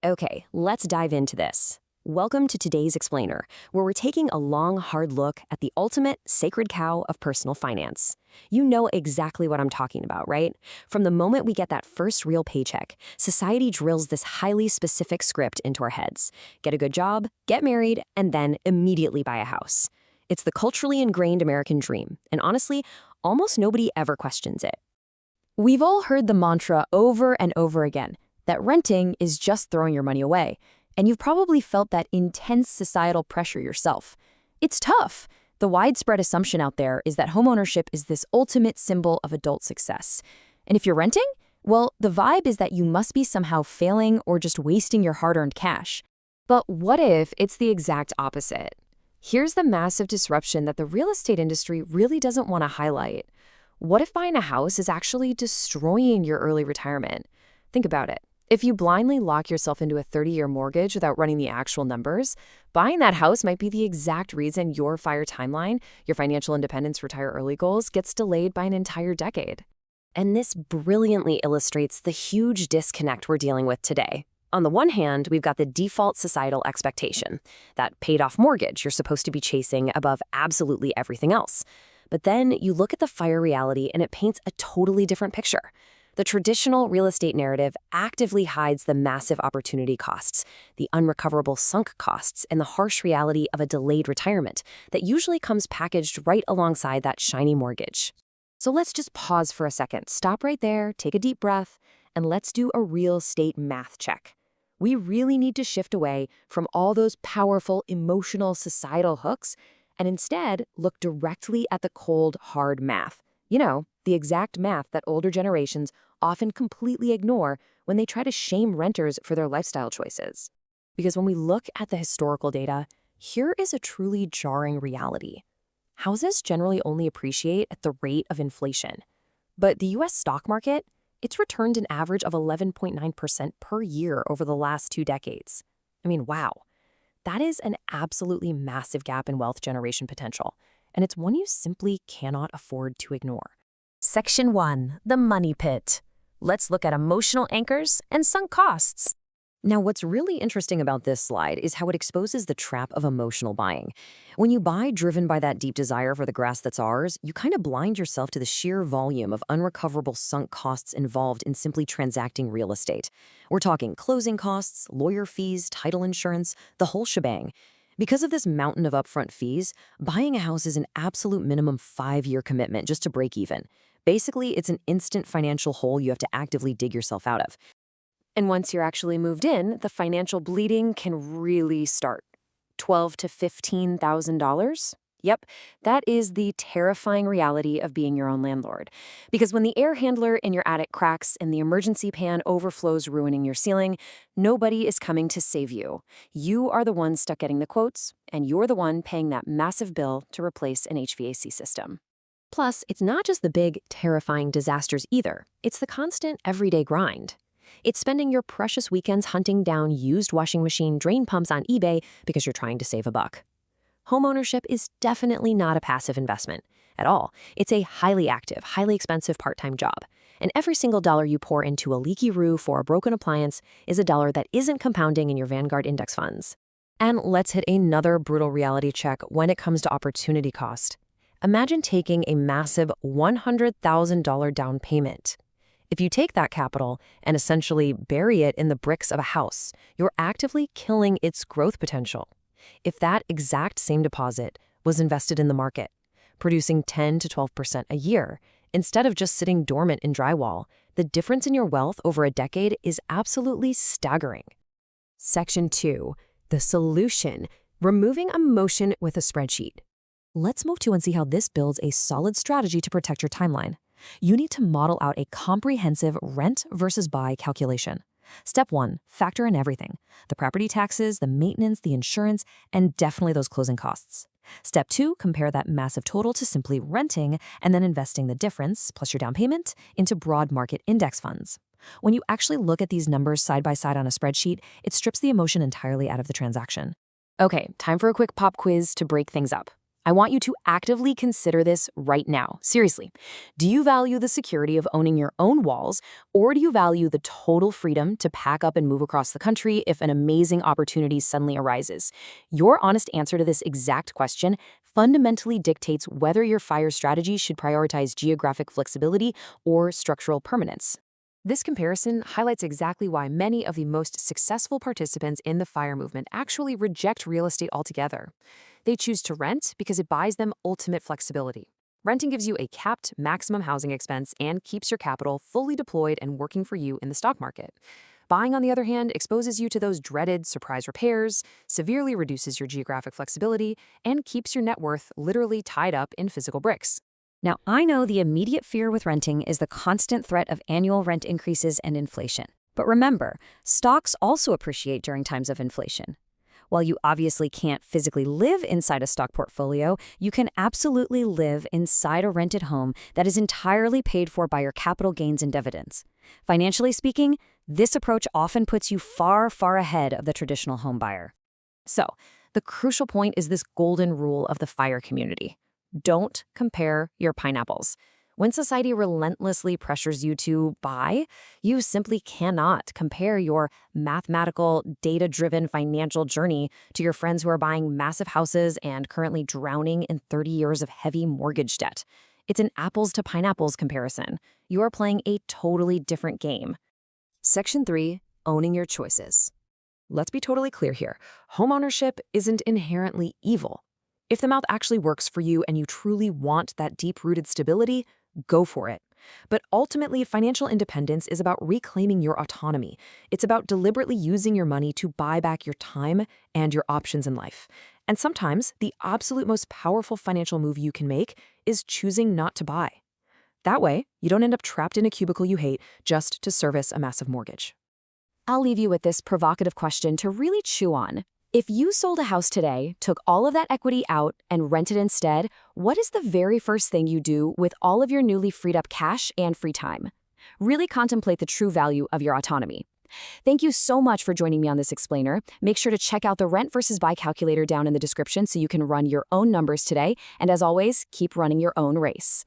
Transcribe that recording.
Okay, let's dive into this. Welcome to today's Explainer, where we're taking a long, hard look at the ultimate sacred cow of personal finance. You know exactly what I'm talking about, right? From the moment we get that first real paycheck, society drills this highly specific script into our heads. Get a good job, get married, and then immediately buy a house. It's the culturally ingrained American dream, and honestly, almost nobody ever questions it. We've all heard the mantra over and over again that renting is just throwing your money away, and you've probably felt that intense societal pressure yourself. It's tough. The widespread assumption out there is that homeownership is this ultimate symbol of adult success. And if you're renting, well, the vibe is that you must be somehow failing or just wasting your hard-earned cash. But what if it's the exact opposite? Here's the massive disruption that the real estate industry really doesn't want to highlight. What if buying a house is actually destroying your early retirement? Think about it. If you blindly lock yourself into a 30-year mortgage without running the actual numbers, buying that house might be the exact reason your FIRE timeline, your financial independence retire early goals, gets delayed by an entire decade. And this brilliantly illustrates the huge disconnect we're dealing with today. On the one hand, we've got the default societal expectation, that paid-off mortgage you're supposed to be chasing above absolutely everything else. But then you look at the FIRE reality and it paints a totally different picture. The traditional real estate narrative actively hides the massive opportunity costs, the unrecoverable sunk costs, and the harsh reality of a delayed retirement that usually comes packaged right alongside that shiny mortgage. So let's just pause for a second, stop right there, take a deep breath, and let's do a real estate math check. We really need to shift away from all those powerful, emotional, societal hooks and instead look directly at the cold, hard math. You know, the exact math that older generations often completely ignore when they try to shame renters for their lifestyle choices. Because when we look at the historical data, here is a truly jarring reality. Houses generally only appreciate at the rate of inflation. But the U.S. stock market, it's returned an average of 11.9% per year over the last 2 decades. I mean, wow. That is an absolutely massive gap in wealth generation potential, and it's one you simply cannot afford to ignore. Section 1. The Money Pit. Let's look at emotional anchors and sunk costs. Now, what's really interesting about this slide is how it exposes the trap of emotional buying. When you buy driven by that deep desire for the grass that's ours, you kind of blind yourself to the sheer volume of unrecoverable sunk costs involved in simply transacting real estate. We're talking closing costs, lawyer fees, title insurance, the whole shebang. Because of this mountain of upfront fees, buying a house is an absolute minimum 5-year commitment just to break even. Basically, it's an instant financial hole you have to actively dig yourself out of. And once you're actually moved in, the financial bleeding can really start. $12,000 to $15,000? Yep, that is the terrifying reality of being your own landlord. Because when the air handler in your attic cracks and the emergency pan overflows, ruining your ceiling, nobody is coming to save you. You are the one stuck getting the quotes, and you're the one paying that massive bill to replace an HVAC system. Plus, it's not just the big, terrifying disasters either. It's the constant, everyday grind. It's spending your precious weekends hunting down used washing machine drain pumps on eBay because you're trying to save a buck. Homeownership is definitely not a passive investment at all. It's a highly active, highly expensive part-time job. And every single dollar you pour into a leaky roof or a broken appliance is a dollar that isn't compounding in your Vanguard index funds. And let's hit another brutal reality check when it comes to opportunity cost. Imagine taking a massive $100,000 down payment. If you take that capital and essentially bury it in the bricks of a house, you're actively killing its growth potential. If that exact same deposit was invested in the market, producing 10 to 12% a year, instead of just sitting dormant in drywall, the difference in your wealth over a decade is absolutely staggering. Section 2. The Solution. Removing emotion with a spreadsheet. Let's move to and see how this builds a solid strategy to protect your timeline. You need to model out a comprehensive rent versus buy calculation. Step 1, factor in everything: the property taxes, the maintenance, the insurance, and definitely those closing costs. Step 2, compare that massive total to simply renting and then investing the difference, plus your down payment, into broad market index funds. When you actually look at these numbers side by side on a spreadsheet, it strips the emotion entirely out of the transaction. Okay, time for a quick pop quiz to break things up. I want you to actively consider this right now. Seriously, do you value the security of owning your own walls, or do you value the total freedom to pack up and move across the country if an amazing opportunity suddenly arises? Your honest answer to this exact question fundamentally dictates whether your fire strategy should prioritize geographic flexibility or structural permanence. This comparison highlights exactly why many of the most successful participants in the fire movement actually reject real estate altogether. They choose to rent because it buys them ultimate flexibility. Renting gives you a capped maximum housing expense and keeps your capital fully deployed and working for you in the stock market. Buying, on the other hand, exposes you to those dreaded surprise repairs, severely reduces your geographic flexibility, and keeps your net worth literally tied up in physical bricks. Now, I know the immediate fear with renting is the constant threat of annual rent increases and inflation. But remember, stocks also appreciate during times of inflation. While you obviously can't physically live inside a stock portfolio, you can absolutely live inside a rented home that is entirely paid for by your capital gains and dividends. Financially speaking, this approach often puts you far, far ahead of the traditional home buyer. So, the crucial point is this golden rule of the FIRE community. Don't compare your pineapples. When society relentlessly pressures you to buy, you simply cannot compare your mathematical, data-driven financial journey to your friends who are buying massive houses and currently drowning in 30 years of heavy mortgage debt. It's an apples to pineapples comparison. You are playing a totally different game. Section 3, owning your choices. Let's be totally clear here. Homeownership isn't inherently evil. If the math actually works for you and you truly want that deep-rooted stability, go for it. But ultimately, financial independence is about reclaiming your autonomy. It's about deliberately using your money to buy back your time and your options in life. And sometimes, the absolute most powerful financial move you can make is choosing not to buy. That way, you don't end up trapped in a cubicle you hate just to service a massive mortgage. I'll leave you with this provocative question to really chew on. If you sold a house today, took all of that equity out, and rented instead, what is the very first thing you do with all of your newly freed up cash and free time? Really contemplate the true value of your autonomy. Thank you so much for joining me on this explainer. Make sure to check out the rent versus buy calculator down in the description so you can run your own numbers today. And as always, keep running your own race.